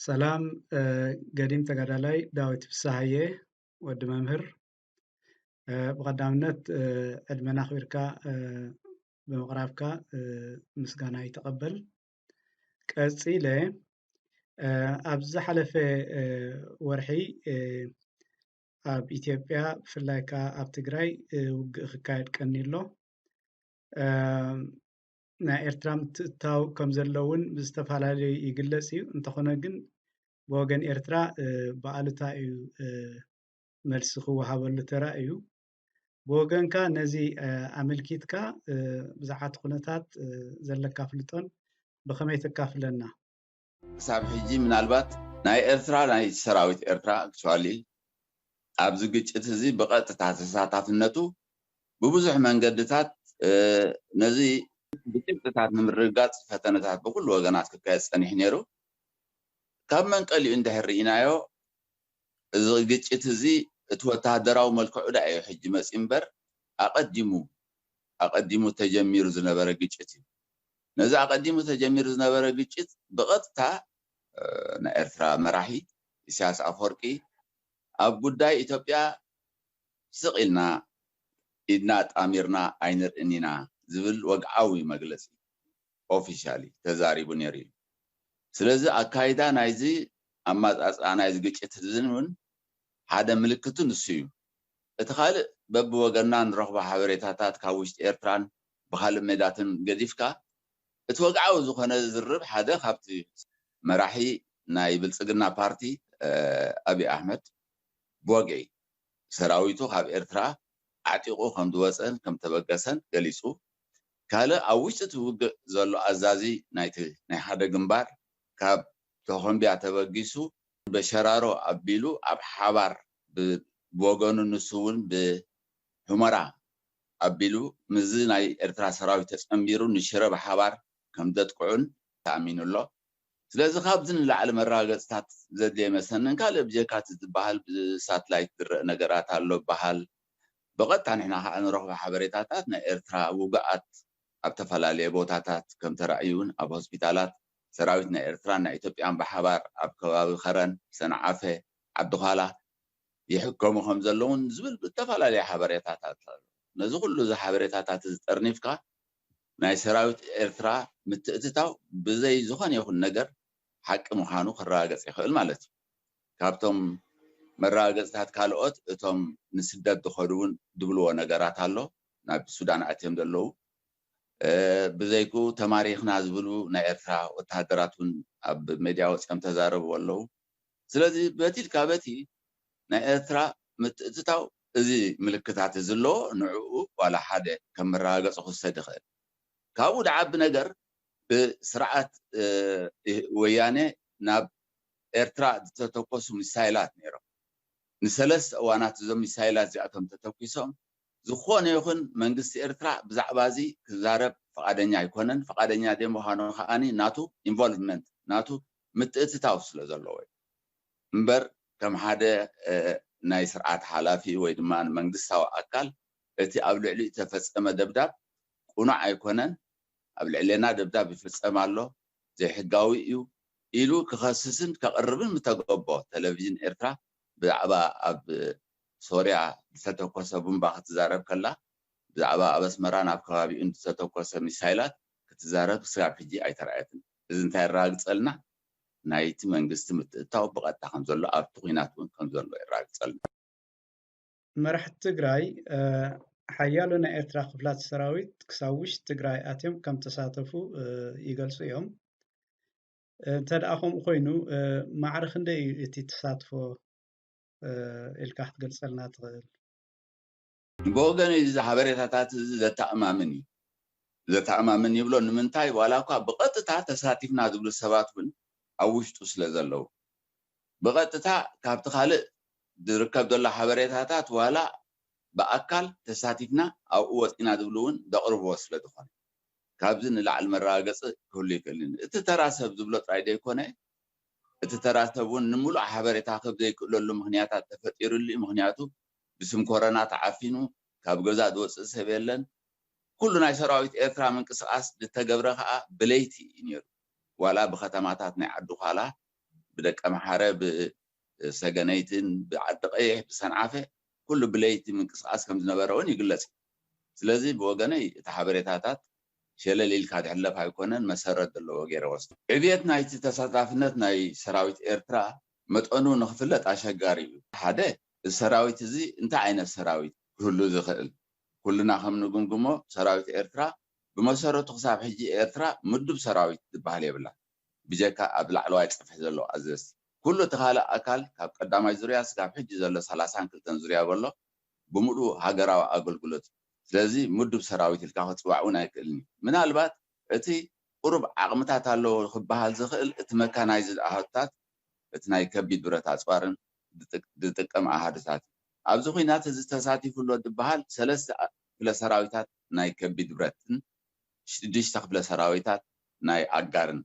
ሰላም ገዲም ተጋዳላይ ዳዊት ፍሳሐየ ወዲ መምህር ብቐዳምነት ዕድመና ኣኽቢርካ ብምቕራብካ ምስጋና ይተቐበል። ቀፂለ ኣብ ዝሓለፈ ወርሒ ኣብ ኢትዮጵያ ብፍላይ ከዓ ኣብ ትግራይ ውግእ ክካየድ ቀኒሎ ናይ ኤርትራ ምትእትታው ከም ዘሎ እውን ብዝተፈላለዩ ይግለጽ እዩ። እንተኾነ ግን ብወገን ኤርትራ ብኣሉታዊ እዩ መልሲ ክወሃበሉ ተራእዩ። ብወገንካ ነዚ ኣመልኪትካ ብዛዕባ ኩነታት ዘለካ ፍልጦን ብኸመይ ተካፍለና? ክሳብ ሕጂ ምናልባት ናይ ኤርትራ ናይ ሰራዊት ኤርትራ ኣክቹዋሊ ኣብዚ ግጭት እዚ ብቐጥታ ተሳታፍነቱ ብብዙሕ መንገድታት ነዚ ብጭብጥታት ንምርግጋፅ ፈተነታት ብኩሉ ወገናት ክካየድ ፀኒሑ ነይሩ። ካብ መንቀሊኡ እንድሕር ርኢናዮ እዚ ግጭት እዚ እቲ ወተሃደራዊ መልክዑ ዳ እዩ ሕጂ መፂ እምበር ኣቐዲሙ ተጀሚሩ ዝነበረ ግጭት እዩ። ነዚ ኣቐዲሙ ተጀሚሩ ዝነበረ ግጭት ብቐጥታ ናይ ኤርትራ መራሒ ኢሳያስ ኣፈወርቂ ኣብ ጉዳይ ኢትዮጵያ ስቕ ኢልና ኢድና ጣሚርና ኣይንርእን ኢና ዝብል ወግዓዊ መግለፂ ኦፊሻሊ ተዛሪቡ ነይሩ እዩ። ስለዚ ኣካይዳ ናይዚ ኣማፃፅኣ ናይዚ ግጭት እውን ሓደ ምልክቱ ንሱ እዩ። እቲ ካልእ በብወገንና ንረኽቦ ሓበሬታታት ካብ ውሽጢ ኤርትራን ብካልእ ሜዳትን ገዲፍካ እቲ ወግዓዊ ዝኾነ ዝርብ ሓደ ካብቲ መራሒ ናይ ብልፅግና ፓርቲ ኣብይ ኣሕመድ ብወግዒ ሰራዊቱ ካብ ኤርትራ ዓጢቑ ከም ዝወፀን ከም ተበገሰን ገሊፁ። ካልእ ኣብ ውሽጢ እቲ ውግእ ዘሎ ኣዛዚ ናይ ሓደ ግንባር ካብ ተኾምቢያ ተበጊሱ በሸራሮ ኣቢሉ ኣብ ሓባር ብወገኑ ንሱ እውን ብሑመራ ኣቢሉ ምዝ ናይ ኤርትራ ሰራዊት ተፀምቢሩ ንሽረ ብሓባር ከም ዘጥቅዑን ተኣሚኑ ኣሎ። ስለዚ ካብዚ ንላዕሊ መረጋገፅታት ዘድልየ መሰንን ካልእ ብጀካት ዝበሃል ብሳትላይት ዝረአ ነገራት ኣሎ በሃል ብቐጥታ ንሕና ከዓ ንረኽቦ ሓበሬታታት ናይ ኤርትራ ውግኣት ኣብ ተፈላለየ ቦታታት ከም ተራእዩን ኣብ ሆስፒታላት ሰራዊት ናይ ኤርትራን ናይ ኢትዮጵያን ብሓባር ኣብ ከባቢ ከረን ሰንዓፈ ዓድኋላ ይሕከሙ ከም ዘለውን ዝብል ዝተፈላለዩ ሓበሬታታት ኣሎ። ነዚ ኩሉ ሓበሬታታት ዝጠርኒፍካ ናይ ሰራዊት ኤርትራ ምትእትታው ብዘይ ዝኾነ ይኹን ነገር ሓቂ ምዃኑ ክረጋገፅ ይኽእል ማለት እዩ። ካብቶም መረጋገፅታት ካልኦት እቶም ንስደት ዝኸዱ እውን ዝብልዎ ነገራት ኣሎ። ናብ ሱዳን ኣትዮም ዘለዉ ብዘይኩ ተማሪኽና ዝብሉ ናይ ኤርትራ ወተሃደራት እውን ኣብ ሚድያ ወፂኦም ተዛረቡ ኣለዉ። ስለዚ በቲልካ በቲ ናይ ኤርትራ ምትእትታው እዚ ምልክታት እዚ ኣለዎ። ንዕኡ ዋላ ሓደ ከም መረጋገፂ ክውሰድ ይኽእል። ካብኡ ድዓቢ ነገር ብስርዓት ወያነ ናብ ኤርትራ ዝተተኮሱ ሚሳይላት ነይሮም። ንሰለስተ እዋናት እዞም ሚሳይላት እዚኣቶም ተተኪሶም ዝኾነ ይኹን መንግስቲ ኤርትራ ብዛዕባ እዚ ክዛረብ ፈቃደኛ ኣይኮነን። ፈቃደኛ ዘይምዃኑ ከዓኒ ናቱ ኢንቮልቭመንት ናቱ ምትእትታው ስለ ዘለዎ እዩ እምበር ከም ሓደ ናይ ስርዓት ሓላፊ ወይ ድማ መንግስታዊ ኣካል እቲ ኣብ ልዕሊኡ ተፈፀመ ደብዳብ ቁኑዕ ኣይኮነን። ኣብ ልዕልና ደብዳብ ይፍፀም ኣሎ ዘይሕጋዊ እዩ ኢሉ ክኸስስን ከቕርብን ምተገቦ ቴሌቭዥን ኤርትራ ብዛዕባ ኣብ ሶርያ ዝተተኮሰ ቡምባ ክትዛረብ ከላ ብዛዕባ ኣብ ኣስመራን ኣብ ከባቢኡ ዝተተኮሰ ሚሳይላት ክትዛረብ ክሳብ ሕጂ ኣይተረኣየትን። እዚ እንታይ የረጋግፀልና? ናይቲ መንግስቲ ምትእትታው ብቐጥታ ከም ዘሎ ኣብቲ ኩናት እውን ከም ዘሎ የረጋግፀልና። መራሕቲ ትግራይ ሓያሎ ናይ ኤርትራ ክፍላት ሰራዊት ክሳብ ውሽጢ ትግራይ ኣትዮም ከም ተሳተፉ ይገልጹ እዮም። እንተደኣ ከምኡ ኮይኑ ማዕረ ክንደይ እዩ እቲ ተሳትፎ ኢልካ ክትገልፀልና ትኽእል? ብወገን እዚ ሓበሬታታት እዚ ዘተኣማምን እዩ ዘተኣማምን ይብሎ ንምንታይ ዋላ እኳ ብቐጥታ ተሳቲፍና ዝብሉ ሰባት እውን ኣብ ውሽጡ ስለ ዘለዉ ብቐጥታ ካብቲ ካልእ ዝርከብ ዘሎ ሓበሬታታት ዋላ ብኣካል ተሳቲፍና ኣብኡ ወፂና ዝብሉ እውን ዘቕርብዎ ስለ ዝኾነ ካብዚ ንላዕሊ መረጋገፂ ክህሉ ይክእልን። እቲ ተራ ሰብ ዝብሎ ጥራይ ዘይኮነ እቲ ተራ ሰብ እውን ንምሉእ ሓበሬታ ካብ ዘይክእለሉ ምክንያታት ተፈጢሩሉ እዩ። ምክንያቱ ብስም ኮረና ተዓፊኑ ካብ ገዛ ዝወፅእ ሰብ የለን። ኩሉ ናይ ሰራዊት ኤርትራ ምንቅስቃስ ዝተገብረ ከዓ ብለይቲ እዩ ነይሩ። ዋላ ብከተማታት ናይ ዓዱ ኋላ بدك أمحارة بسجنيتين بعد قيح بسنعفة كل بليت من قصاص كم زنبرون يقلص سلازي بوجني تحبرتاتات شلل الكاد حلف هيكونن مسرد اللو غير وسط عبيت نايت تساطافنت ناي سراويت إرترا متقنو نخفلت أشجاري حدا السراويت زي انت عين السراويت كله زخل كلنا خم نقوم سراويت إرترا بمسرد حساب حجي إرترا مدب سراويت بحالي بلا بجاكا أبلع الوايت صفحة له أزس كله تخالق أكل قدام يزوريا سكاب حجي زل سلاسان كلتن زوريا بلو بمدو هاجراو أقول قلت ስለዚህ ምድብ ሰራዊት ኢልካ ክትፅዋዕውን ኣይክእልኒ ምናልባት እቲ ቁሩብ ዓቕምታት ኣለዎ ክበሃል ዝኽእል እቲ መካናይዝድ ኣሃዱታት እቲ ናይ ከቢድ ብረት ኣፅዋርን ዝጥቀም ኣሃዱታት ኣብዚ ኩናት እዚ ተሳቲፉሎ ዝበሃል 3 ክፍለ ሰራዊታት ናይ ከቢድ ብረትን 6 ክፍለ ሰራዊታት ናይ ኣጋርን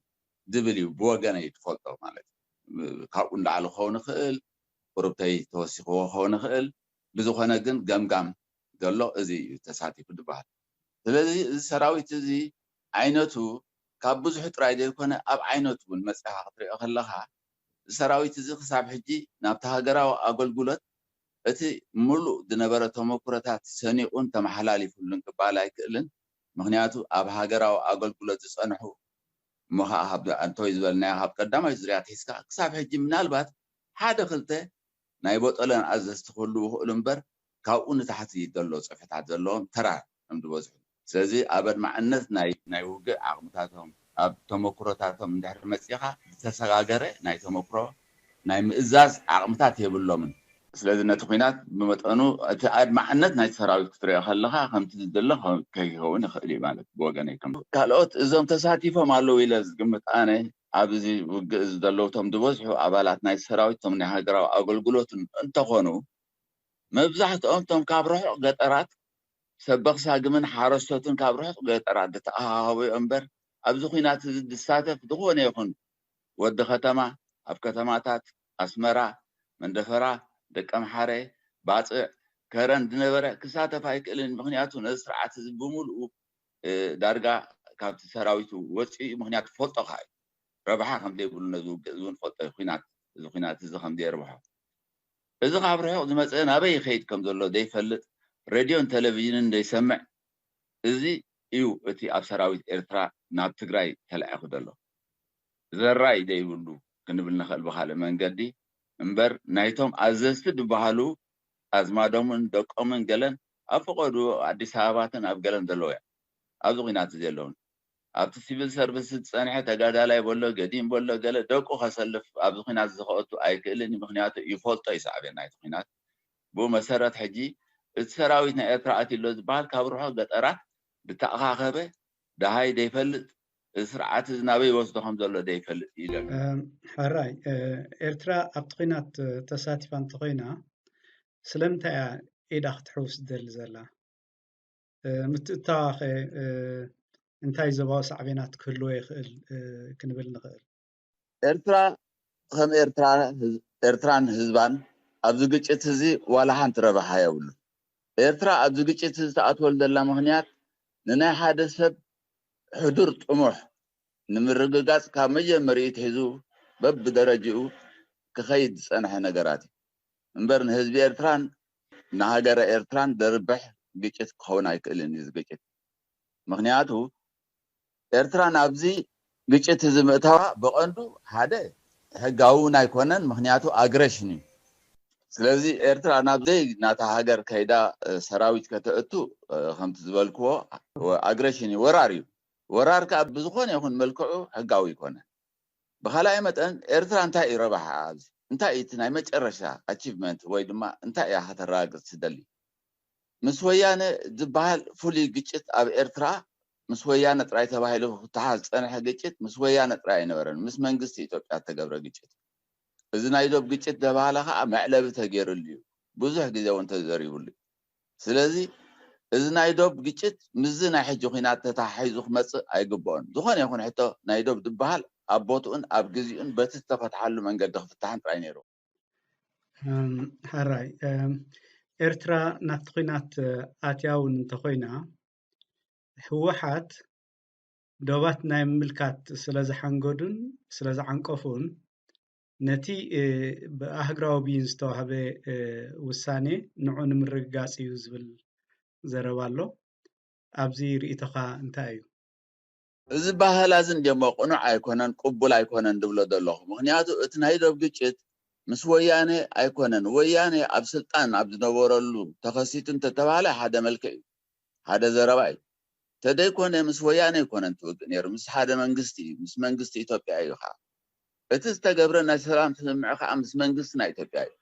ዝብል እዩ ብወገነይ ትፈልጦ ማለት እዩ ካብኡ እንዳዕሉ ክኸውን ይኽእል ቁሩብተይ ተወሲኽዎ ክኸውን ይኽእል ብዝኾነ ግን ገምጋም ዘሎ እዚ ተሳቲፉ ዝበሃል ስለዚ እዚ ሰራዊት እዚ ዓይነቱ ካብ ብዙሕ ጥራይ ዘይኮነ ኣብ ዓይነቱ እውን መፅኻ ክትሪኦ ከለኻ እዚ ሰራዊት እዚ ክሳብ ሕጂ ናብቲ ሃገራዊ ኣገልግሎት እቲ ሙሉእ ዝነበረ ተመኩሮታት ሰኒቑን ተመሓላሊፉልን ክበሃል ኣይክእልን ምክንያቱ ኣብ ሃገራዊ ኣገልግሎት ዝፀንሑ እሞ ከዓ እንተወይ ዝበልናዮ ካብ ቀዳማይ ዙርያ ሒዝካ ክሳብ ሕጂ ምናልባት ሓደ ክልተ ናይ ቦጠለን ኣዘዝቲ ክህልው ይኽእሉ እምበር ካብኡ ንታሕቲ ዘሎ ፅሑፋታት ዘለዎም ተራ ከም ዝበዝሑ ስለዚ ኣብ ኣድማዕነት ናይ ውግእ ዓቕምታቶም ኣብ ተመክሮታቶም እንድሕር መፂኻ ዝተሰጋገረ ናይ ተመክሮ ናይ ምእዛዝ ዓቕምታት የብሎምን ስለዚ ነቲ ኩናት ብመጠኑ እቲ ኣድማዕነት ናይ ሰራዊት ክትሪኦ ከለኻ ከምቲ ዝደሎ ከይኸውን ይኽእል እዩ ማለት ብወገነይ ከም ካልኦት እዞም ተሳቲፎም ኣለዉ ኢለ ዝግምት ኣነ ኣብዚ ውግእ ዘለውቶም ዝበዝሑ ኣባላት ናይ ሰራዊቶም ናይ ሃገራዊ ኣገልግሎትን እንተኾኑ መብዛሕትኦም ቶም ካብ ርሑቕ ገጠራት ሰበኽ ሳግምን ሓረስቶትን ካብ ርሑቕ ገጠራት ዝተኣኻኸቡ እምበር ኣብዚ ኩናት እዚ ዝሳተፍ ዝኾነ ይኹን ወዲ ከተማ ኣብ ከተማታት ኣስመራ መንደፈራ ደቀ ኣምሓረ ባፅዕ ከረን ዝነበረ ክሳተፍ ኣይክእልን ምክንያቱ ነዚ ስርዓት እዚ ብምሉኡ ዳርጋ ካብቲ ሰራዊቱ ወፂኡ ምክንያቱ ፈልጦ ከዓ እዩ ረብሓ ከምዘይብሉ ነዚ ውግእ እውን ፈልጦ ኩናት እዚ ኩናት እዚ ከምዘይርብሖ እዚ ካብ ርሑቕ ዝመፀ ናበይ ይኸይድ ከም ዘሎ ዘይፈልጥ ሬድዮን ቴሌቭዥንን ዘይሰምዕ እዚ እዩ እቲ ኣብ ሰራዊት ኤርትራ ናብ ትግራይ ተላዒኹ ዘሎ ዘራይ ዘይብሉ ክንብል ንኽእል ብካልእ መንገዲ እምበር ናይቶም ኣዘዝቲ ዝበሃሉ ኣዝማዶምን ደቆምን ገለን ኣብ ፈቐዱ ኣዲስ ኣበባትን ኣብ ገለን ዘለዎ እያ ኣብዚ ኩናት እዚ ኣለውን ኣብቲ ሲቪል ሰርቪስ ዝፀንሐ ተጋዳላይ በሎ ገዲም በሎ ገለ ደቁ ከሰልፍ ኣብዚ ኩናት ዝኸአቱ ኣይክእልን ምክንያቱ ይፈልጦ ይስዕብየ ናይቲ ኩናት ብኡ መሰረት ሕጂ እቲ ሰራዊት ናይ ኤርትራ ኣትሎ ዝበሃል ካብ ርሑቕ ገጠራት ዝተኣኻኸበ ደሃይ ዘይፈልጥ እዚ ስርዓት እዚ ናበይ ይወስዶ ከም ዘሎ ዘይፈልጥ እዩ ዘሎ ሓራይ ኤርትራ ኣብቲ ኩናት ተሳቲፋ እንተኮይና ስለምንታይ እያ ኢዳ ክትሕውስ ትደሊ ዘላ ምትእትታዋ ኸ እንታይ ዞባዊ ሳዕቤናት ክህልዎ ይኽእል ክንብል ንኽእል ኤርትራ ከም ኤርትራን ህዝባን ኣብዚ ግጭት እዚ ዋላ ሓንቲ ረብሓ የብሉ ኤርትራ ኣብዚ ግጭት እዚ ተኣትወሉ ዘላ ምክንያት ንናይ ሓደ ሰብ ሕዱር ጥሙሕ ንምርግጋፅ ካብ መጀመሪኡ ትሒዙ በብደረጅኡ ክኸይድ ዝፀንሐ ነገራት እዩ እምበር ንህዝቢ ኤርትራን ንሃገረ ኤርትራን ዘርብሕ ግጭት ክኸውን ኣይክእልን እዩ ግጭት ምክንያቱ ኤርትራ ናብዚ ግጭት እዚ ምእታዋ ብቐንዱ ሓደ ሕጋዊ ኣይኮነን ምክንያቱ ኣግሬሽን እዩ ስለዚ ኤርትራ ናብዘይ ናታ ሃገር ከይዳ ሰራዊት ከተእቱ ከምቲ ዝበልክዎ ኣግሬሽን እዩ ወራር እዩ ወራር ከዓ ብዝኾነ ይኹን መልክዑ ሕጋዊ ይኮነ ብኻልኣይ መጠን ኤርትራ እንታይ እዩ ረብሓ እንታይ እቲ ናይ መጨረሻ ኣቺቭመንት ወይ ድማ እንታይ እያ ከተረጋግፅ ትደሊ ምስ ወያነ ዝበሃል ፍሉይ ግጭት ኣብ ኤርትራ ምስ ወያነ ጥራይ ተባሂሉ ክተሓዝ ዝፀንሐ ግጭት ምስ ወያነ ጥራይ ኣይነበረን ምስ መንግስቲ ኢትዮጵያ ተገብረ ግጭት እዚ ናይ ዶብ ግጭት ተባሃለ ከዓ መዕለቢ ተገይሩሉ እዩ ብዙሕ ግዜ እውን ተዘሪቡሉ ስለዚ እዚ ናይ ዶብ ግጭት ምዝ ናይ ሕጂ ኩናት ተታሒዙ ክመፅእ ኣይግብኦን ዝኾነ ይኹን ሕቶ ናይ ዶብ ዝበሃል ኣብ ቦትኡን ኣብ ግዜኡን በቲ ዝተፈትሓሉ መንገዲ ክፍታሕን ጥራይ ነይሩ ሓራይ ኤርትራ ናብቲ ኩናት ኣትያ እውን እንተኮይና ህወሓት ዶባት ናይ ምምልካት ስለዝሓንገዱን ስለዝዓንቀፉን نتي بأهجراو بينستو هبه وساني نوع نمرقاس يوزبل زربالو أبزي رئيتها انتايو እዚ ባህላዝን ደሞ ቁኑዕ ኣይኮነን ቅቡል ኣይኮነን ድብሎ ዘለኹ ምክንያቱ እቲ ናይ ደብ ግጭት ምስ ወያነ ኣይኮነን ወያነ ኣብ ስልጣን ኣብ ዝነበረሉ ተኸሲቱ እንተተባሃለ ሓደ መልክዕ እዩ ሓደ ዘረባ እዩ ተደይኮነ ምስ ወያነ ኣይኮነን ትውግእ ነይሩ ምስ ሓደ መንግስቲ እዩ ምስ መንግስቲ ኢትዮጵያ እዩ ከዓ እቲ ዝተገብረ ናይ ሰላም ስምምዕ ከዓ ምስ መንግስቲ ናይ ኢትዮጵያ እዩ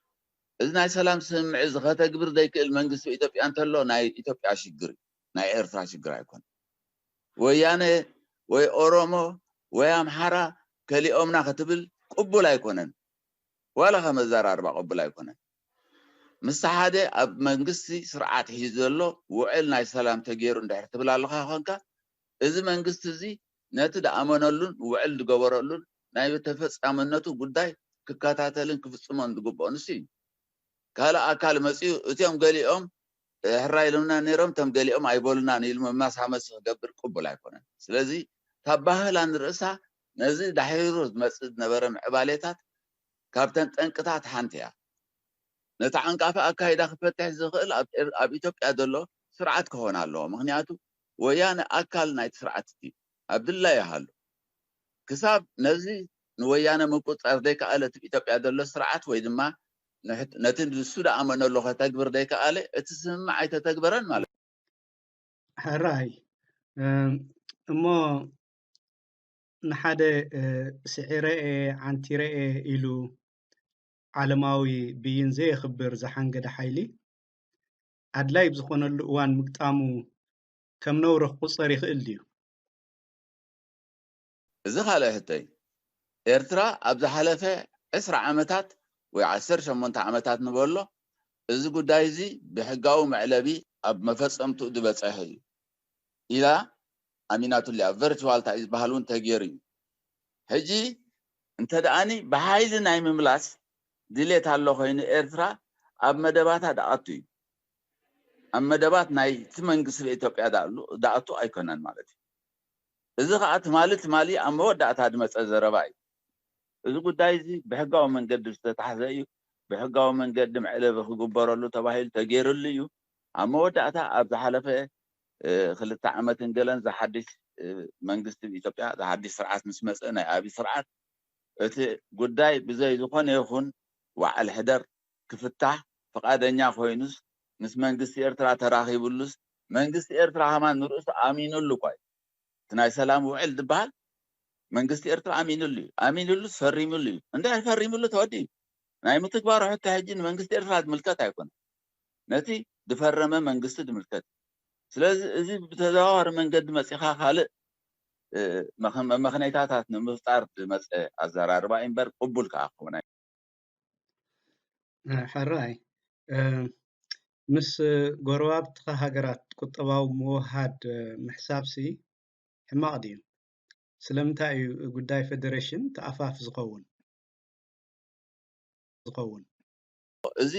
እዚ ናይ ሰላም ስምምዕ እዚ ከተግብር ዘይክእል መንግስቲ ኢትዮጵያ እንተሎ ናይ ኢትዮጵያ ሽግር ናይ ኤርትራ ሽግር ኣይኮነን ወያነ ወይ ኦሮሞ ወይ አምሓራ ከሊኦምና ክትብል ቅቡል ኣይኮነን ወላ ከመዘራርባ ቅቡል ኣይኮነን ምስ ሓደ ኣብ መንግስቲ ስርዓት ሒዙ ዘሎ ውዕል ናይ ሰላም ተገይሩ እንድሕር ትብል ኣለካ ኮንካ እዚ መንግስቲ እዚ ነቲ ደኣመነሉን ውዕል ዝገበረሉን ናይ ተፈጻምነቱ ጉዳይ ክከታተልን ክፍፅሞን ዝግብኦ ንሱ እዩ ካልእ ኣካል መፅኡ እትዮም ገሊኦም ሕራይሉና ነይሮም ቶም ገሊኦም ኣይበሉናን ኢሉ መማሳመሲ ክገብር ቅቡል ኣይኮነን ስለዚ ታባህላ ንርእሳ ነዚ ዳሒሩ ዝመፅእ ዝነበረ ምዕባሌታት ካብተን ጠንቅታት ሓንቲ እያ ነቲ ዓንቃፋ ኣካይዳ ክፈትሕ ዝኽእል ኣብ ኢትዮጵያ ዘሎ ስርዓት ክኾን ኣለዎ ምክንያቱ ወያነ ኣካል ናይቲ ስርዓት እዩ ኣብ ድላይ ይሃሉ ክሳብ ነዚ ንወያነ ምቁፅፃር ዘይከኣለ እቲ ኢትዮጵያ ዘሎ ስርዓት ወይ ድማ ነቲ ንሱ ደኣመነሉ ከተግብር ዘይከኣለ እቲ ስምምዕ ኣይተተግበረን ማለት ሕራይ እሞ ንሓደ ስዒረአ ዓንቲረአ ኢሉ ዓለማዊ ብይን ዘይኽብር ዝሓንገደ ሓይሊ ኣድላይ ብዝኾነሉ እዋን ምግጣሙ ከም ነውሪ ክቁፀር ይኽእል ድዩ እዚ ካልእ ሕቶይ ኤርትራ ኣብ ዝሓለፈ 20 ዓመታት ወይ 18 ዓመታት ንበሎ እዚ ጉዳይ እዚ ብሕጋዊ መዕለቢ ኣብ መፈፀምቱ ዝበፅሐ እዩ ኢላ ኣሚናቱላ ቨርቹዋል እንታይ ዝበሃል እውን ተገይሩ እዩ ሕጂ እንተደኣኒ ብሓይሊ ናይ ምምላስ ድሌት ኣሎ ኮይኑ ኤርትራ ኣብ መደባታ ዳኣቱ እዩ ኣብ መደባት ናይቲ መንግስቲ ኢትዮጵያ ዳኣቱ ኣይኮነን ማለት እዩ እዚ ከዓ ትማሊ ኣብ መወዳእታ ድመፀ ዘረባ እዩ እዚ ጉዳይ እዚ ብሕጋዊ መንገዲ ዝተታሕዘ እዩ ብሕጋዊ መንገዲ መዕለቢ ክግበረሉ ተባሂሉ ተገይሩሉ እዩ ኣብ መወዳእታ ኣብ ዝሓለፈ 2 ዓመትን ገለን ዝሓድሽ መንግስቲ ኢትዮጵያ ዝሓድሽ ስርዓት ምስ መፀ ናይ ኣብይ ስርዓት እቲ ጉዳይ ብዘይ ዝኾነ ይኹን ዋዕል ሕደር ክፍታሕ ፈቃደኛ ኮይኑስ ምስ መንግስቲ ኤርትራ ተራኺቡሉስ መንግስቲ ኤርትራ ሃማን ንርእሱ ኣሚኑሉ ቆይ እቲ ናይ ሰላም ውዕል ዝበሃል መንግስቲ ኤርትራ ኣሚኑሉ ፈሪሙሉ እዩ እንታይ ፈሪሙሉ ተወዲ ናይ ምትግባሩ ሕቶ ሕጂ ንመንግስቲ ኤርትራ ዝምልከት ኣይኮነን ነቲ ዝፈረመ መንግስቲ ዝምልከት ስለዚ እዚ ብተዘዋዋሪ መንገዲ መፂኻ ካልእ መኽነይታታት ንምፍጣር ዝመፀ ኣዘራርባ እምበር ቅቡል ከዓ ክኾነ ሕራይ ምስ ጎረባብትኻ ሃገራት ቁጠባዊ ምውሃድ ምሕሳብሲ ሕማቕ ድዩ ስለምንታይ እዩ ጉዳይ ፌደሬሽን ተኣፋፍ ዝኸውን እዚ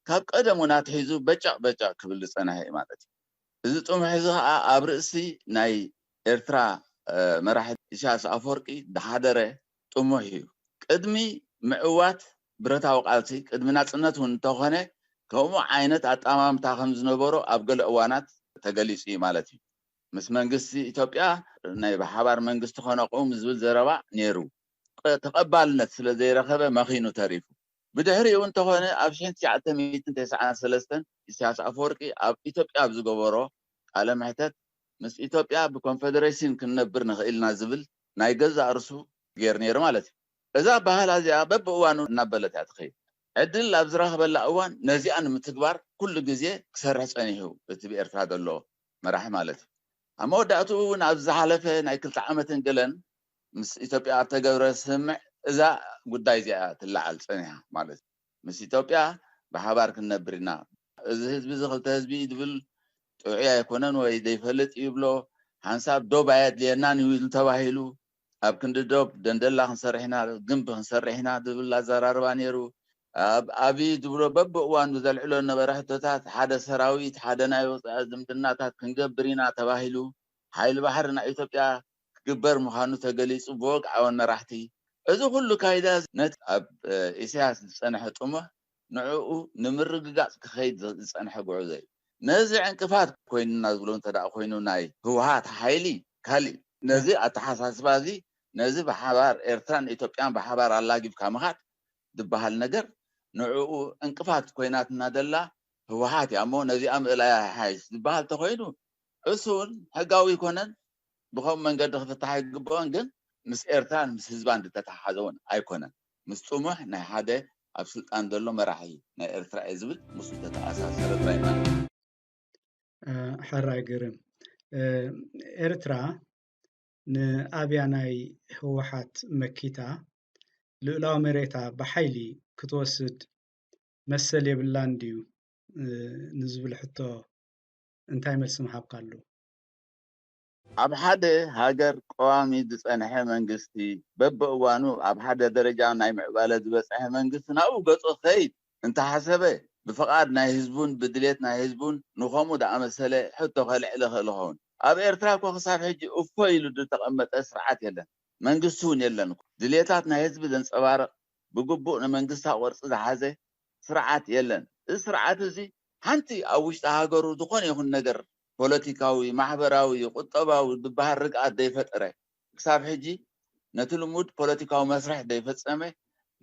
ካብ ቀደም እውን ኣትሒዙ በጫቅ ክብል ዝፀንሐ እዩ ማለት እዩ እዚ ጥሙሕ እዚ ከዓ ኣብ ርእሲ ናይ ኤርትራ መራሒ ኢሳያስ ኣፈወርቂ ዝሓደረ ጥሙሕ እዩ ቅድሚ ምዕዋት ብረታዊ ቃልሲ ቅድሚ ናፅነት እውን እንተኾነ ከምኡ ዓይነት ኣጣማምታ ከም ዝነበሮ ኣብ ገለ እዋናት ተገሊፁ እዩ ማለት እዩ ምስ መንግስቲ ኢትዮጵያ ናይ ብሓባር መንግስቲ ኮነቁም ዝብል ዘረባ ነይሩ ተቐባልነት ስለ ዘይረኸበ መኺኑ ተሪፉ ብድሕሪኡ እንተኾነ ኣብ 1993 ኢሳያስ ኣፈወርቂ ኣብ ኢትዮጵያ ኣብ ዝገበሮ ቃለ መሕተት ምስ ኢትዮጵያ ብኮንፌደሬሽን ክንነብር ንኽእልና ዝብል ናይ ገዛ እርሱ ገይሩ ነይሩ ማለት እዩ እዛ ባህላ እዚኣ በብእዋኑ እናበለት እያ ትኸይድ ዕድል ኣብ ዝረኸበላ እዋን ነዚኣ ንምትግባር ኩሉ ግዜ ክሰርሕ ፀኒሑ እቲ ብኤርትራ ዘሎ መራሒ ማለት እዩ ኣብ መወዳእትኡ እውን ኣብ ዝሓለፈ ናይ 2 ዓመትን ገለን ምስ ኢትዮጵያ ኣብ ተገብረ ስምምዕ እዛ ጉዳይ እዚኣ ትለዓል ፀኒሓ ማለት እዩ ምስ ኢትዮጵያ ብሓባር ክንነብር ኢና እዚ ህዝቢ እዚ ክልተ ህዝቢ ዝብል ጥዑይ ኣይኮነን ወይ ዘይፈልጥ ይብሎ ሓንሳብ ዶብ ኣየድልየናን ይብል ተባሂሉ ኣብ ክንዲ ዶብ ደንደላ ክንሰርሕ ኢና ግንቢ ክንሰርሕ ኢና ዝብል ኣዘራርባ ነይሩ ኣብይ ዝብሎ በብእዋኑ ዘልዕሎ ነበረ ሕቶታት ሓደ ሰራዊት ሓደ ናይ ወፃኢ ዝምድናታት ክንገብር ኢና ተባሂሉ ሓይሊ ባሕሪ ናይ ኢትዮጵያ ክግበር ምዃኑ ተገሊፁ ብወግዓውን መራሕቲ إذا كل كايدا نت أب إسياس سنة حتومة نعو نمرق كخيد سنة حقوزي نزع انكفات كوين الناس بلون تدع كوينو ناي هو هات حيلي كالي نزع أتحساس بازي نزع بحبار إيرتران إثيوبيان بحبار الله جيب كامخات دبها النجر نعو انكفات كوينات نادلا هو هات يا مو نزع أم إلى حايس دبها التقوينو أصول حقاوي كونن بخوم من قد فتحي قبان جن مس إيرتان مس هزبان تتحازون أيقونا مس طموح نه هذا أبسط أندلو مراحي نه إيرترا إزبل مس تتأساس سرد بايمان حراي قرم إرترا نأبياناي هوحات مكيتا لولا مريتا بحيلي كتوسد مسل يبلانديو نزبل حتى انتاي ملسم حابقالو أب حدا هاجر قوامي دس أنا منجستي ببقوانو أب حدا درجة ناي معبالة بس منجست ناو قصو خيد انت حسبه بفقاد ناي هزبون بدليت ناي هزبون نخومو دا أمسالة حتى خلع لهون أب إرترا كو خصاب حجي أفويلو دو تقمت أسرعات يلا منجستون يلا دليتات ناي هزب دن صبارق بقبونا منجستا ورص دا حازي سرعات يلا السرعات زي حنتي أوش تهاجرو دقون يهون نجر بوليتيكاوي محبراوي قطباوي ببهر رقعات دي فترة كساب حجي نتلمود بوليتيكاوي مسرح دي فتسامي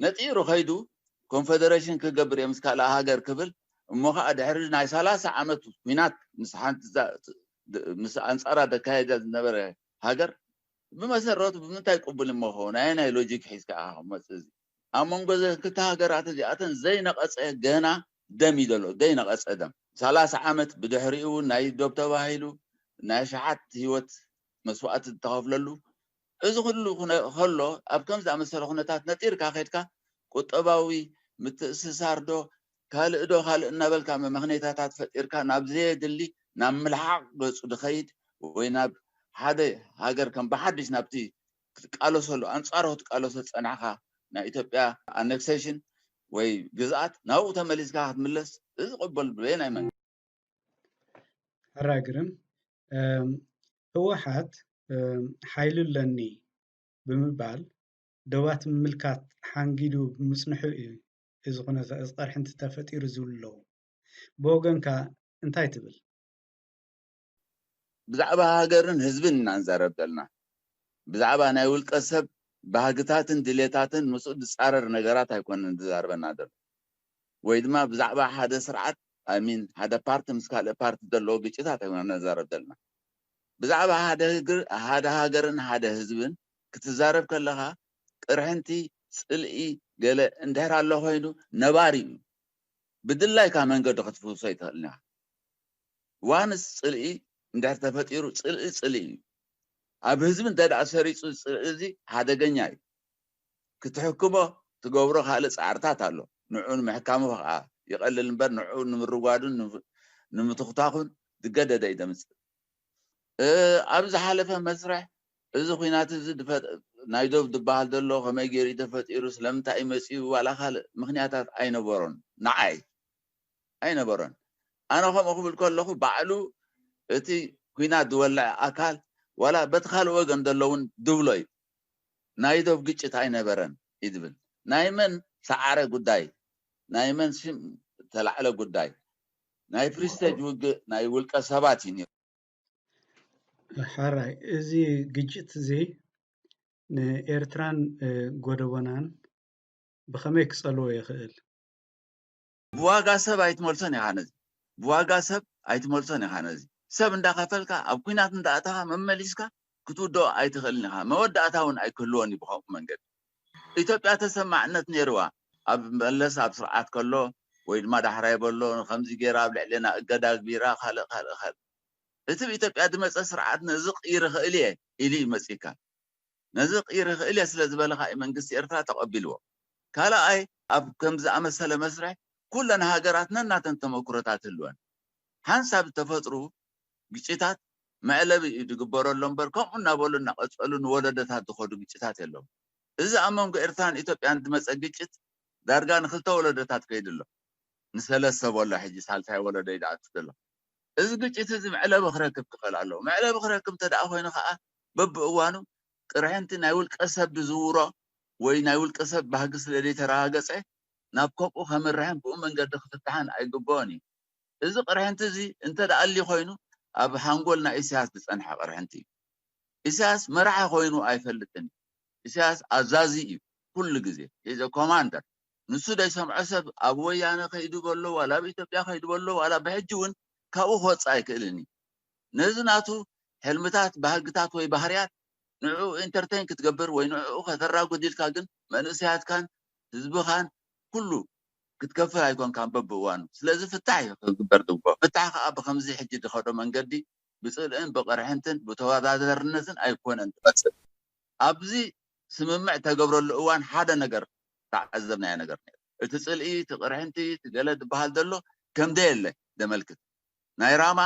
نتيرو خيدو كونفدريشن كقبر يمسكالا هاجر كبل موخا أدحرج ناي 30 عمت مينات مسحانت مس أنصارا دكايدا نبر هاجر بمسرات بمنتاي قبل موخو ناي لوجيك حيسكا مسزي أمون جزء كتاجرات دي أتن زي نقص جنا دمي دلو دي نقص دم 30 عامت بدحريو ناي دوب تباهيلو ناي شحات هيوت مسوات تخافللو إذا خلو أبكم زعم السر خناتات نتير كاخيتكا قطباوي متسساردو كالدو خال النبل كام مغنيتات فتير كان نابزي دلي نام ملحق بس دخيد ويناب حدا هاجر كان بحدش نابتي قالو سلو أنصاره قالو سنعها نا إثيوبيا annexation وي جزءات ناو تمليس كاحت ملس إذا قبل بين أيمن حراقرم هوحات حيلو لني بمبال دوات ملكات حانجيدو بمسنحو إيه إذا قنا إذا حنت تفتير زولو بوغنكا انتاي تبل بزعبا هاجرن هزبن نانزارب دلنا بزعبا نايول قسب بهاجتاتن دليتاتن مسؤول صارر نغرات هيكون نزاربنا دل ويدما بزعبا حدا سرعت امين حدا بارت مسكال بارت دلو بيچتا هيكون نزارب دلنا بزعبا حدا هاجرن حدا هزبن كتزارب كلها قرحنتي صلئي قال اندهر الله هينو نباري بدلاي كا منقد خطفو سيتلنا وانس صلئي اندهر تفطيرو صلئي اب حزب انت اسريص صلئي حدغኛ እዩ ክትሕክሞ ትገብሮ ካልእ ጻዕርታት ኣሎ ንዑን ምሕካሙ ይቀልል እምበር ንዑ ንምርጓዱን ንምትኽታኹን ዝገደደ ይደምጽ ኣብ ዝሓለፈ መስርሕ እዚ ኩናት እዚ ናይ ዶብ ዝበሃል ዘሎ ከመይ ገይሩ ተፈጢሩ ስለምንታይ መጺኡ ዋላ ካልእ ምክንያታት ኣይነበሮን ንዓይ ኣይነበሮን ኣነ ከምኡ ክብል ከለኹ ባዕሉ እቲ ኩናት ዝወልዕ ኣካል ዋላ በቲ ካልእ ወገን ዘለውን ድብሎ እዩ ናይ ዶብ ግጭት ኣይነበረን ይድብል ናይ መን ሰዓረ ጉዳይ ናይ መን ሽም ተላዕለ ጉዳይ ናይ ፕሪስቴጅ ውግእ ናይ ውልቀ ሰባት እዩ حراي ازي ግጭት زي نኤርትራን ጎደቦናን بخمي كصلو يخእል بواغا سب ኣይትመልሶን ይኻነዚ بواغا سب ኣይትመልሶን ይኻነዚ ሰብ እንዳኸፈልካ ኣብ ኩናት እንዳእታኻ መመሊስካ ክትውዶ ኣይትኽእልን ኢኻ መወዳእታውን ኣይክህልዎን እዩ ብኸምኡ መንገዲ ኢትዮጵያ ተሰማዕነት ነይርዋ ኣብ መለስ ኣብ ስርዓት ከሎ ወይ ድማ ዳሕራይ በሎ ከምዚ ገይራ ኣብ ልዕልና እገዳ ግቢራ ካልእ እቲ ብኢትዮጵያ ድመፀ ስርዓት ነዚ ቅይር ይኽእል እየ ኢሉ ይመፂካ ነዚ ቅይር ይኽእል እየ ስለ ዝበለካ መንግስቲ ኤርትራ ተቐቢልዎ ካልኣይ ኣብ ከምዚ ኣመሰለ መስርሕ ኩለን ሃገራት ነናተን ተመኩሮታት ህልወን ሓንሳብ ተፈጥሩ ግጭታት መዕለቢ እዩ ዝግበረሎ እምበር ከምኡ እናበሉ እናቐፀሉ ንወለደታት ዝኸዱ ግጭታት የለውም እዚ ኣብ መንጎ ኤርትራን ኢትዮጵያን ድመፀ ግጭት ዳርጋ ንክልተ ወለደታት ከይድ ኣሎ ንሰለስተ በሎ ሕጂ ሳልሳይ ወለደ ይድኣቱ ዘሎ እዚ ግጭት እዚ መዕለቢ ክረክብ ክኽእል ኣለዎ መዕለቢ ክረክብ እንተደኣ ኮይኑ ከዓ በብእዋኑ ቅርሕንቲ ናይ ውልቀ ሰብ ዝውሮ ወይ ናይ ውልቀ ሰብ ባህጊ ስለደይ ተረጋገፀ ናብ ኮቁ ከምርሕን ብኡ መንገዲ ክፍትሓን ኣይግብኦን እዩ እዚ ቅርሕንቲ እዚ እንተ ደኣሊ ኮይኑ ኣብ ሃንጎል ናይ ኢሳያስ ዝፀንሐ ቅርሕንቲ እዩ ኢሳያስ መራሒ ኮይኑ ኣይፈልጥን ኢሳያስ ኣዛዚ እዩ ኩሉ ግዜ ኢዘ ኮማንደር ንሱ ደይሰምዖ ሰብ ኣብ ወያነ ከይዱ በሎ ዋላ ኣብ ኢትዮጵያ ከይዱ በሎ ዋላ ብሕጂ እውን ካብኡ ክወፅእ ኣይክእልን እዩ ነዚ ናቱ ሕልምታት ባህግታት ወይ ባህርያት ንዑ ኢንተርቴይን ክትገብር ወይ ንዑ ከተራጉድ ኢልካ ግን መንእስያትካን ህዝብኻን ኩሉ ክትከፍል ኣይኮንካን በብእዋኑ ስለዚ ፍታሕ እዩ ክግበር ዝግብኦ ፍታሕ ከዓ ብከምዚ ሕጂ ዝኸዶ መንገዲ ብፅልእን ብቅርሕንትን ብተወዳዳርነትን ኣይኮነን ትመፅእ ኣብዚ ስምምዕ ተገብረሉ እዋን ሓደ ነገር ተዓዘብናዮ ነገር ነይሩ እቲ ፅልኢ እቲ ቅርሕንቲ እቲ ገለ ዝበሃል ዘሎ ከምደየለ ዘመልክት ናይ ራማ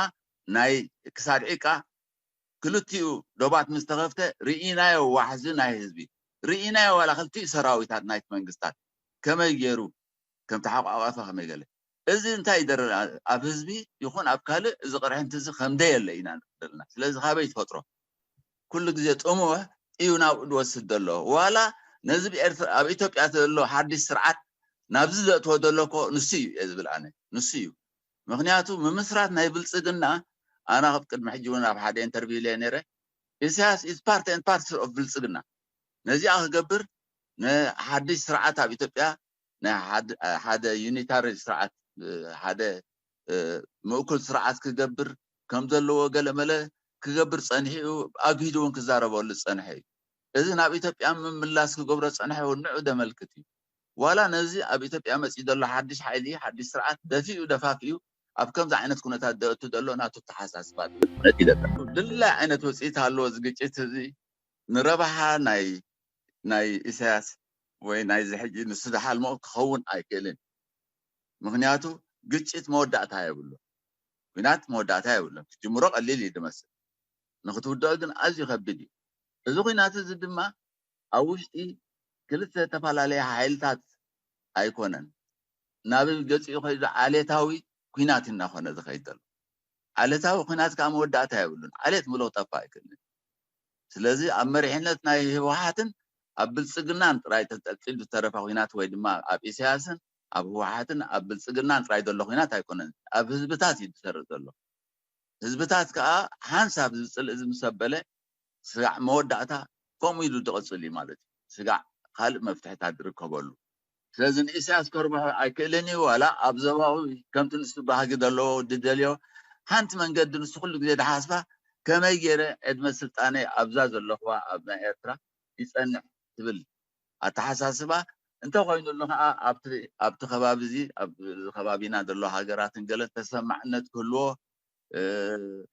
ናይ ክሳድ ዒቃ ክልቲኡ ዶባት ምስ ተኸፍተ ርኢናዮ ዋሕዚ ናይ ህዝቢ ርኢናዮ ዋላ ክልቲኡ ሰራዊታት ናይቲ መንግስታት ከመይ ገይሩ ከም ተሓቋቋፈ ከመይ ገለ እዚ እንታይ ይደር ኣብ ህዝቢ ይኹን ኣብ ካልእ እዚ ቅርሕንቲ እዚ ከምደየለ ኢና ንክደልና ስለዚ ካበይ ትፈጥሮ ኩሉ ግዜ ጥሙህ እዩ ናብኡ ዝወስድ ዘሎ ዋላ ነዚ ኣብ ኢትዮጵያ ዘሎ ሓድሽ ስርዓት ናብዚ ዘእትዎ ዘሎ ኮ ንሱ እዩ እየ ዝብል ኣነ ንሱ እዩ ምክንያቱ ምምስራት ናይ ብልፅግና ኣና ኣብ ቅድሚ ሕጂ እውን ኣብ ሓደ ኢንተርቪው ለየ ነይረ ኢሳያስ ኢዝ ፓርት ኤንድ ፓርሰል ኦፍ ብልፅግና ነዚኣ ክገብር ንሓድሽ ስርዓት ኣብ ኢትዮጵያ ሓደ ዩኒታሪ ስርዓት ሓደ ምእኩል ስርዓት ክገብር ከም ዘለዎ ገለመለ ክገብር ፀኒሑ ኣግሂዱ እውን ክዛረበሉ ፀንሐ እዩ እዚ ናብ ኢትዮጵያ ምምላስ ክገብሮ ፀንሐ ንዑ ዘመልክት እዩ ዋላ ነዚ ኣብ ኢትዮጵያ መፅኡ ዘሎ ሓድሽ ሓይሊ ሓድሽ ስርዓት ደፊኡ ደፋፊኡ ኣብ ከምዚ ዓይነት ኩነታት ደእቱ ዘሎ ናቱ ተሓሳስባት ኩነት ይደብር ድላይ ዓይነት ውፅኢት ኣለዎ ዝግጭት እዚ ንረብሓ ናይ ኢሳያስ ወይ ናይዚ ሕጂ ንሱ ዝሓልሞ ክኸውን ኣይክእልን ምክንያቱ ግጭት መወዳእታ የብሉ ኩናት መወዳእታ የብሉ ክጅምሮ ቀሊል እዩ ዝመስል ንክትውድኦ ግን ኣዝዩ ከቢድ እዩ እዚ ኩናት እዚ ድማ ኣብ ውሽጢ ክልተ ተፈላለየ ሓይልታት ኣይኮነን ናብ ገፂኡ ከይዱ ዓሌታዊ ኩናት እናኾነ ዝኸይድ ዘሎ ዓሌታዊ ኩናት ከዓ መወዳእታ የብሉን ዓሌት ምሎ ጠፋ ኣይክእልን ስለዚ ኣብ መሪሕነት ናይ ህወሓትን ኣብ ብልፅግናን ጥራይ ተንጠልጢሉ ዝተረፈ ኩናት ወይ ድማ ኣብ ኢሳያስን ኣብ ህወሓትን ኣብ ብልፅግናን ጥራይ ዘሎ ኩናት ኣይኮነን ኣብ ህዝብታት እዩ ዝሰርሕ ዘሎ ህዝብታት ከዓ ሓንሳብ ዝፅልእ ዝምሰበለ ስጋዕ መወዳእታ ከምኡ ኢሉ ዝቕፅል እዩ ማለት እዩ ስጋዕ ካልእ መፍትሕታት ዝርከበሉ ስለዚ ንኢሳያስ ከርብሖ ኣይክእልን እዩ ዋላ ኣብ ዞባዊ ከምቲ ንሱ ባህጊ ዘለዎ ዝደልዮ ሓንቲ መንገዲ ንሱ ኩሉ ግዜ ድሓስባ ከመይ ገይረ ዕድመ ስልጣነ ኣብዛ ዘለኽዋ ኣብ ናይ ኤርትራ ይፀንዕ ትብል ኣተሓሳስባ እንተኮይኑሉ ከዓ ኣብቲ ከባቢ እዚ ኣብ ከባቢና ዘሎ ሃገራትን ገለ ተሰማዕነት ክህልዎ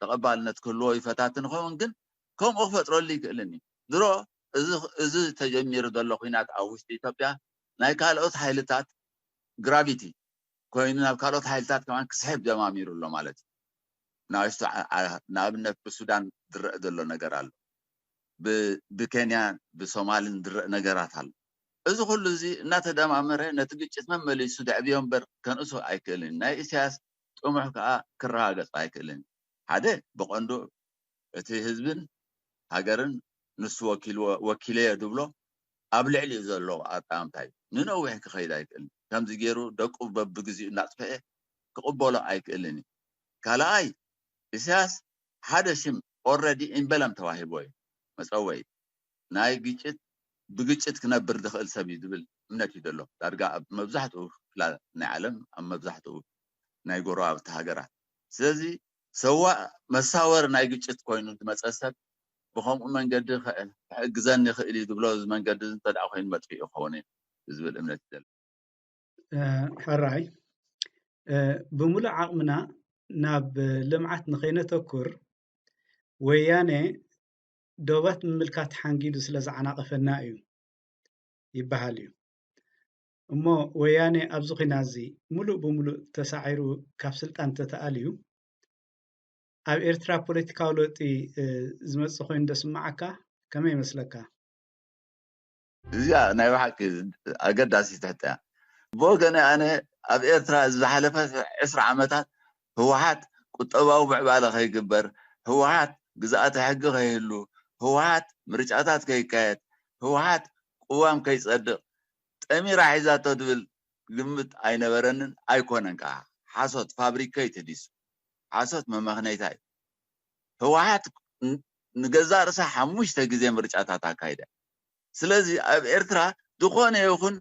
ተቐባልነት ክህልዎ ይፈታትን ክኸውን ግን ከምኡ ክፈጥረሉ ይክእልን እዩ ድሮ እዚ ተጀሚሩ ዘሎ ኩናት ኣብ ውሽጢ ኢትዮጵያ ናይ ካልኦት ሓይልታት ግራቪቲ ኮይኑ ናብ ካልኦት ሓይልታት ከማን ክስሕብ ጀማሚሩ ኣሎ ማለት እዩ ንኣብነት ብሱዳን ዝረአ ዘሎ ነገር ኣሎ ብኬንያ ብሶማልን ዝረአ ነገራት ኣሎ እዚ ኩሉ እዚ እናተደማመረ ነቲ ግጭት መመሊሱ ድዕብዮ እምበር ከንእሶ ኣይክእልን ናይ ኢሳያስ ጥሙሕ ከዓ ክረጋገፅ ኣይክእልን ሓደ ብቐንዱ እቲ ህዝብን ሃገርን ንሱ ወኪለየ ድብሎ ኣብ ልዕሊኡ ዘሎ ኣጣምታ እዩ ንነዊሕ ክኸይድ ኣይክእልን ከምዚ ገይሩ ደቁ በብግዚኡ እናጥፍአ ክቕበሎ ኣይክእልን እዩ ካልኣይ ኢሳያስ ሓደ ሽም ኦልሬዲ ኢምበለም ተዋሂቦ እዩ መፀወይ ናይ ግጭት ብግጭት ክነብር ዝኽእል ሰብ እዩ ዝብል እምነት እዩ ዘሎ ዳርጋ ኣብ መብዛሕትኡ ክፍላት ናይ ዓለም ኣብ መብዛሕትኡ ናይ ጎረባብቲ ሃገራት ስለዚ ሰዋእ መሳወር ናይ ግጭት ኮይኑ ዝመፀ ሰብ ብከምኡ መንገዲ ክሕግዘኒ ይኽእል እዩ ዝብሎ እዚ መንገዲ እንተደኣ ኮይኑ መጥፊኡ ይኸውን እዩ ዝብል እምነት እዩ ዘሎ ሕራይ ብምሉእ ዓቕምና ናብ ልምዓት ንኸይነተኩር ወያኔ ዶባት ምምልካት ሓንጊዱ ስለ ዝዓናቐፈና እዩ ይበሃል እዩ እሞ ወያኔ ኣብዚ ኩናት እዚ ሙሉእ ብምሉእ ተሳዒሩ ካብ ስልጣን ተተኣልዩ ኣብ ኤርትራ ፖለቲካዊ ለውጢ ዝመፅእ ኮይኑ ደስማዓካ ከመይ ይመስለካ እዚኣ ናይ ባሓቂ ኣገዳሲ ትሕተ እያ ብወገነ ኣነ ኣብ ኤርትራ ዝሓለፈ 20 ዓመታት ህወሓት ቁጠባዊ ምዕባለ ከይግበር ህወሓት ግዛኣት ሕጊ ከይህሉ ህወሓት ምርጫታት ከይካየድ ህወሓት قوام كيصدق أمير عايزاتو دبل قمت أي نبرنن أيكونن كا حصد فابريكا تديس حصد ممخنيتاي هوايات نجزا رسا حموش تجزي مرجعات تاكايدا سلازي أب إرترا دخون يخون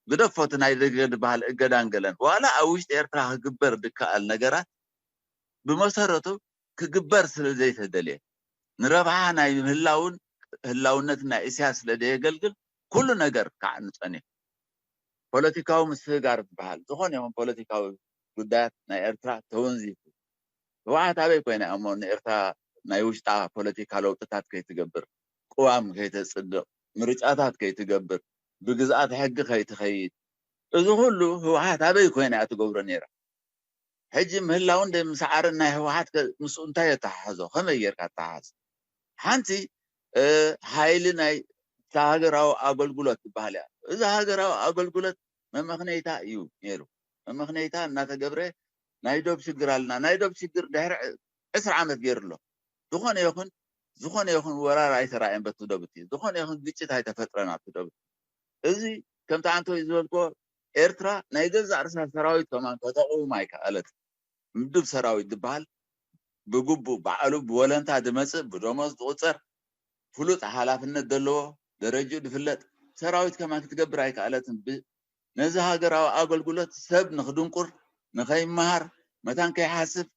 بدفوت نايد بحال إجدانجلن ولا أوش إرترا كجبر دكا النجارات بمسارته كجبر سلازي تدلي نربعها ناي هلاونتنا إسياس لديه قلقل كل نجار كعن ثاني بوليتيكاو مستقر بحال دخون يوم بوليتيكاو قدات ناي إرترا تونزي واحد أبي كوينة أمون إرترا نايوش تا بوليتيكا لو تتات كي تجبر قوام كي تصدق مرجعات كي تجبر بجزءات حق كي تخيد إذا كله هو واحد أبي كوينة أتجبر نيرة حجي مهلاون ده مسعرنا هو واحد مسؤولته يتحازو خم يركع تحاز حنتي هايلنا تاجراو أقول قلت بحالها إذا هاجراو أقول قلت ما مخنيتا يو نيرو ما مخنيتا ناتجبره نايدوب شجرالنا نايدوب شجر ده أسرع عمل جيرلو زخون يكون ورا رأي ترى إن بتدوبتي زخون يكون بيتشت هاي تفترنا بتدوبتي إذا كم تعنتو يزولكو إرترا نايدز أرسل سراويت كمان كتاو مايكا ألت مدوب سراويت دبال بجوب بعلو بولنتا دمس بدومس دوتر فلوت حلافنا دلو درجة دفلت سراويت كمان كتجبر هاي كألت نزها جراو أقول قلت سب نخدم قر نخيم مهر متان كي حاسب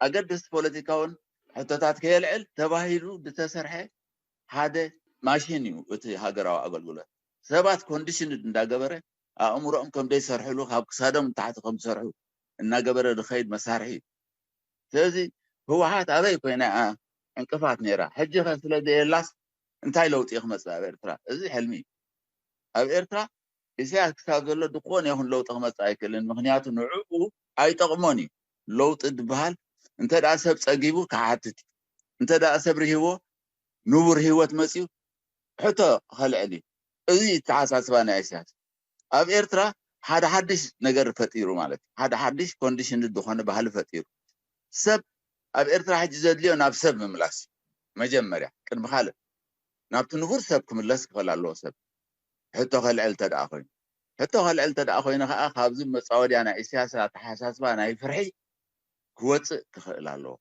أقدس بوليتيكاون حتى تاتكيل عل تباهيرو بتسرحه هذا ماشينيو وتي هاجراو أقول قلت سبات كونديشن دا جبره أمورهم كم دي سرحلو خاب صادم تحت كم سرحو إن جبره دخيد مسارحي تزي هو هات أبي كوينا انكفات نيرا حجة خسلة دي لاس انتاي لو تيخمس بإرترا إزي حلمي إرترا إذا كتاب الله دقون يهون لو تخمس أيكلن مغنيات نعوقو أي تغموني لو تدبهال انت دا أسب تأجيبو كعاتتي انت دا أسب رهيوو نور هيوت مسيو حتى خلعلي إذي تعاساس بانا إسياس أب إرترا هذا حدش نجر فتيرو مالك هذا حدش كونديشن الدخان بحال فتيرو سب أب إرترا حج زاد ليه ناب سب مملاس مجمريا كن بخالف ناب تنفور سب كملاس خلا الله سب حتى خلعل تدأخوين حتى خلعل تدأخوين أخ أبزم مصاودي أنا إسياس تحاساس بانا يفرحي كوت تخلع الله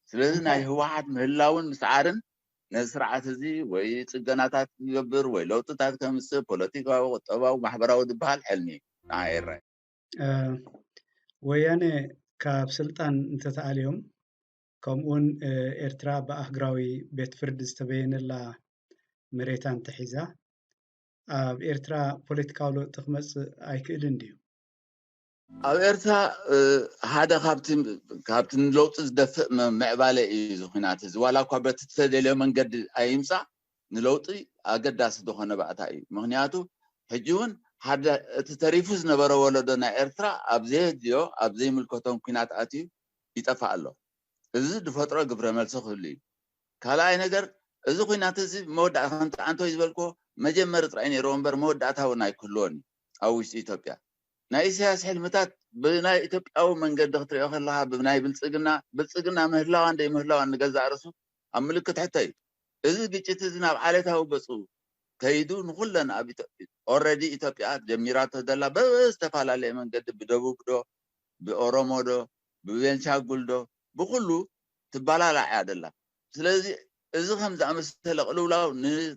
سلذنا هو واحد مهلاون مسعارن نسرعات زي وي تجناتات يجبر وي لو تتات كمس بوليتيكا وطباو محبراو دبال حلمي ناير ويانا كاب سلطان انت تعاليهم كمون إرترا بأهجراوي بيت فرد استبين لا مريتان تحيزا إرترا بوليتيكاولو تخمس أيكيلن ديو أرتا هذا كابتن لوتس دفع معبالة إيزو هناتز ولا كابت تسدل من قد أيمسا نلوتي أقداس دخنا بعتاي مغنياتو حجون هذا تتريفز نبرة ولدنا إرترا أبزيه ديو أبزيه ملكتهم كنات أتي يتفعل له إذا دفترة قبل ما تسخلي كلا نجر إذا كناتز مود أنتو يزبلكو مجمرت رأيني رومبر مود أتاو ناي كلوني أو إثيوبيا نايسياس حلمتات بناي إثيوبيا أو من قد دختري أخر لها بناي بلصقنا مهلاوان دي مهلاوان نجزع رسو أملكت حتى إذا جيت تزناب عليها وبصو كيدو نقولنا أبي already إثيوبيا جميرات دلا بس تفعل عليه من قد بدبوك دو بأورومو دو ببنشاغول دو بقولو تبالا لا عادلا سلازي إذا خمس أمثلة قلولا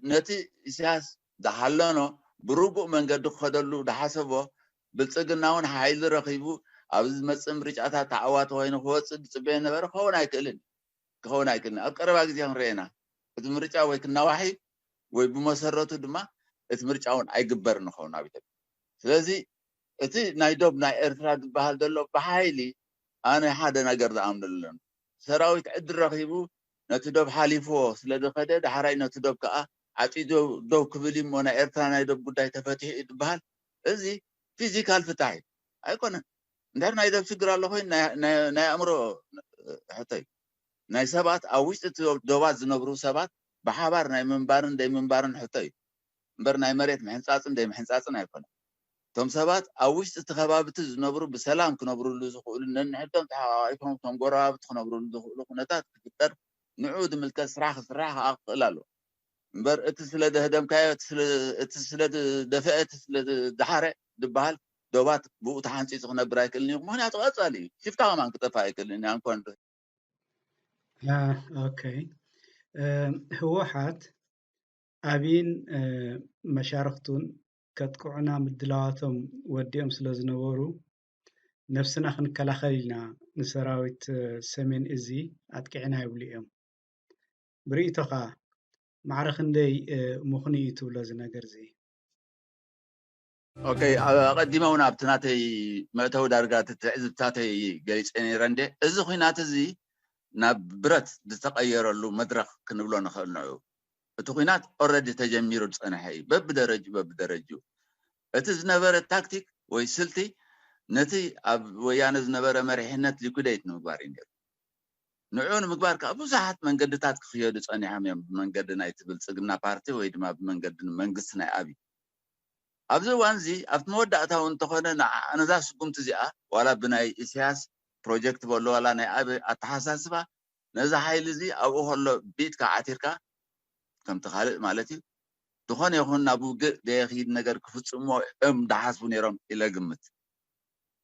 نتي إسياس دحلنا بروبو من قد خدلو دحسبه بلصقناون حايل رخيبو أبز مسم رجعتها تعوات وين هو صبين نبر خون أيكلن أقرب أجزاء رينا تمرجع ويكنا واحد وبمسرته دما تمرجعون أي جبر نخون أبيت سلازي أتي نايدوب ناي إرترا بحال دلو بحايلي أنا حدا نقدر أعمل لهم سراويت عد رخيبو نتدوب حاليفو سلادو خده دحراي نتدوب كأ عتي دو كبلي مونا إرترا نايدوب قداي تفتح بحال إزي فيزيكال فتاي أيكون ندير نايدوب شجرة الله هاي نا أمره حتى ناي سبات أويش دوات زنبرو سبات بحبار ناي منبارن حتى منبر ناي مريت محنساسن داي محنساسن أيكون توم سبات أويش تخبابت زنبرو بسلام كنبرو لزخول نحتم تعايفهم توم قراب تخنبرو لزخول نتات كتر نعود ملك سراخ أقلالو امبر اتسلا دهدم كايو اتسلا دفئت اتسلا دحاره دبال دوبات بو تحانسي تخنا برايكلني مهنات قصالي شفتها ما كطفا يكلني انكون اوكي هوحات ابين مشاركتون كتقعنا مدلواتهم وديهم سلازنورو نفسنا خنكلاخيلنا نسراويت سمين ازي اتقعنا يبليهم بريتوخا معرخندي مخنيتو لازنغر زي اوكي قديمونا بتناتي متو دارغات تعزبتاتي جيش اني رندي از خوينات زي ناب برت تتغيرلو مدرخ كنبلو نخل نعو التقينات اوريدي تجميرو تصنحي ببدرجو اتز نبر التاكتيك ويسلتي نتي اب ويان زنبر مريحنت ليكوديت نمبارين نعون مقبار كابو ساعات من قدتات خيود تصنحام من قد نايت بالصقنا بارتي وي دما من قد منغست ناي ابي ابزو وانزي افت موداتاو انتخونه انا زاس قمت زيا ولا بناي اسياس بروجكت بولو ولا ناي ابي اتحساسبا نزا حيل زي او هولو بيت كعاتيركا كم تخالق مالتي دخان يخون نابو ديخيد نجار كفتصمو دحاسبو نيرم إلى قمت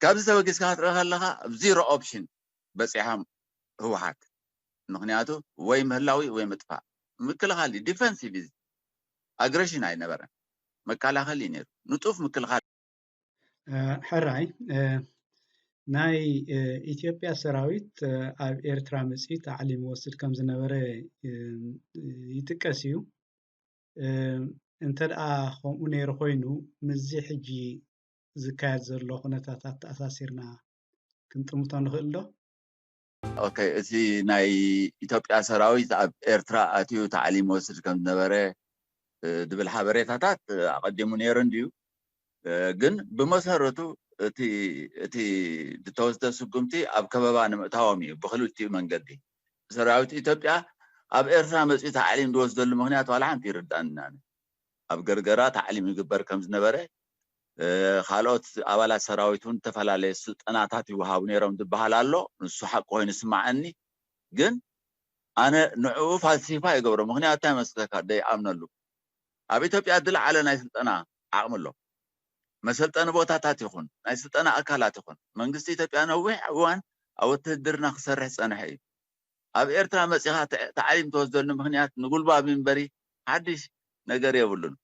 كابز سوى كيسكات رخلها زيرو اوبشن بس يحام هو حاك نخنياتو وي مهلاوي وي مدفع مكل خالي ديفنسيف اجريشن اي نبره مكالا خالي نير نطوف مكل خالي حراي ناي إثيوبيا سراويت اب إيرترا مصي تعليم وصل كم زنبره يتكسيو انت دقا خمو نير خوينو مزي حجي زكايت زلو خنتاتات تأساسيرنا كنتمتو نخل له اوكي اتي ناي إثيوبيا سراويت اب إيرترا اتيو تعليم وصل كم زنبره دبل حبريتاتات اقدمو نيرن ديو ግን بمسارته اتي دتوسد سقمتي اب كبابا نمتاومي بخلوتي منقدي سراويت إثيوبيا اب إيرترا مصي تعليم دوسدل مخنيات ولا حنت يرداننا اب غرغرا تعليم يغبر كم زنبره خالوت ابالات سراويتون تفلالي سلطناتات يوهاب نيرم دبحالالو نسو حق وين سمعني ግን انا نعو فالسيفا يغبر مخنيات تمسلك دي امنلو اب إثيوبيا دل على ناي سلطنا عقملو مسلطن بوتاتات يخون ناي سلطنا اكالات يخون منغست إثيوبيا نوح وان او تدرنا خسرح صنحي اب إيرترا مصيها تعليم توسدل مخنيات نقول بابين بري حدش ነገር يبلون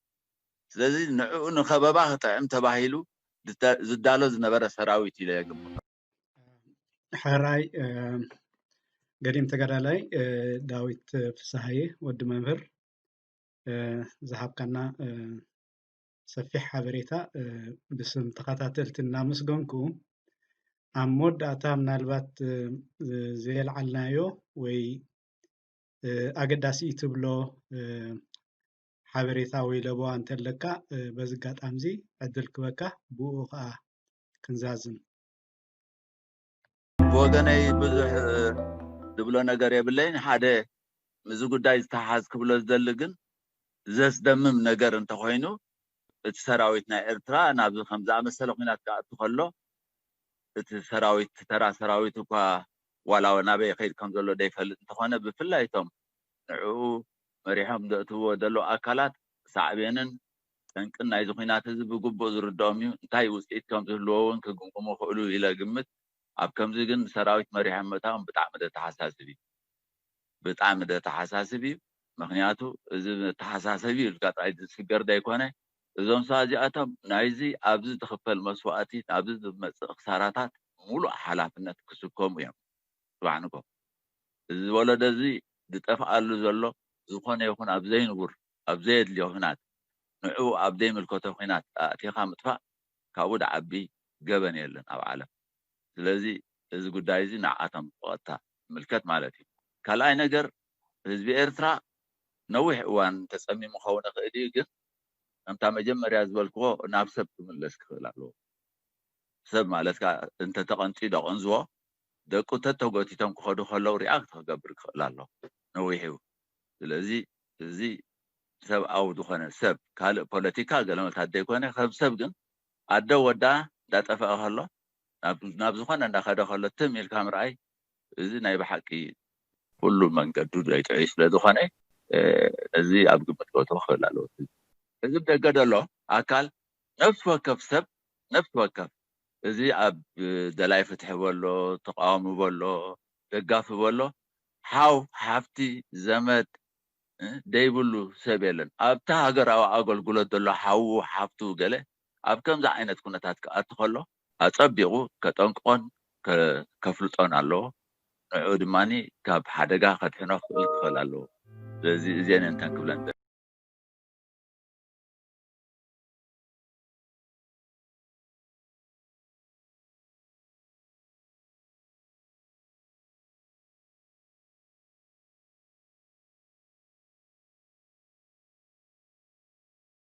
ስለዚህ ንዑ ንኸበባ ክጥዕም ተባሂሉ ዝዳሎ ዝነበረ ሰራዊት ኢለ የግምቶ حراي قديم تقدالاي داويت فسحي ود ممهر زحبكنا سفيح حبريتا بسم تخاتاتلتنا مسقنكو عمود اتا منالبات زيل علنايو وي اقداسي تبلو حبريتا ويلبو انتلكا بزقات امزي عدل كبكا بوقا كنزازن بوغناي بزح دبلو ነገር የብለኝ ሓደ ምዝ ጉዳይ ዝተሓዝ ክብሎ ዝደልግን ዘስደምም ነገር እንተኮይኑ እቲ ሰራዊት ናይ ኤርትራ ናብ ከምዛ መሰለ ኩናት ካኣቱ ከሎ እቲ ሰራዊት ተራ ሰራዊት እኳ ዋላ ናበይ ከይድ ከም ዘሎ ደይፈልጥ እንተኾነ ብፍላይቶም ንዑ مريحهم دأتوا دلو أكلات صعبينن تنقل نايز خينات هذي بجوب زردامي تاي وسيت كم زهلوون كجوم خلو إلى جمت أب كم زيجن سراويت مريحهم متاهم بتعمد تحساسبي مخنياتو إذا تحساسبي القطع عيد سجر ده يكونه إذا مساجي أتم نايزي أبز تخفل مسواتي أبز خسارات مولو حلافنا كسكم يوم طبعاًكم إذا ولا دزي دتفعل زلوا زخانة يكون أبزين غور أبزيد اليومنات نعو أبدين الكتب خينات أتيخا مدفع كابود عبي جبن يلن أو عالم لذي إذا قد عايزين نعاتم وقتها ملكات مالتي كلاي نجر حزب إيرترا نوح وان تسمي مخاونة قديقة أنت مجمع يازبالكو نابسب من لسك خلالو سب مالتك أنت تقنتي دقنزوا دكو تتوقعتي تم كخدو خلو رياكت خقبر خلالو نوحيو ስለዚህ እዚ ሰብ አው ድኾነ ሰብ ካልእ ፖለቲካ ገለመት አደ ይኮነ ከም ሰብ ግን አደ ወዳ ዳጠፋ ከሎ ናብ ዝኾነ እንዳኸደ ከሎ ትምኢል ካምራይ እዚ ናይ በሓቂ ሁሉ መንገዱ ዳይጥዒ ስለ ዝኾነ እዚ ኣብ ግምት ክእትዎ ክእል ኣለዎ እዚ ብደገ ዘሎ ኣካል ነፍሲ ወከፍ ሰብ ነፍሲ ወከፍ እዚ ኣብ ደላይ ፍትሒ በሎ ተቃዋሚ በሎ ደጋፊ በሎ ሓው ሓፍቲ ዘመድ ደይብሉ ሰብ የለን ኣብታ ሃገራዊ ኣገልግሎት ዘሎ ሓው ሓፍቱ ገለ ኣብ ከምዚ ዓይነት ኩነታት ክኣቱ ከሎ ኣፀቢቑ ከጠንቅቆን ከፍልጦን ኣለዎ ንዑ ድማኒ ካብ ሓደጋ ከድሕኖ ክእል ኣለዎ ስለዚ እዚአን እንተን ክብለን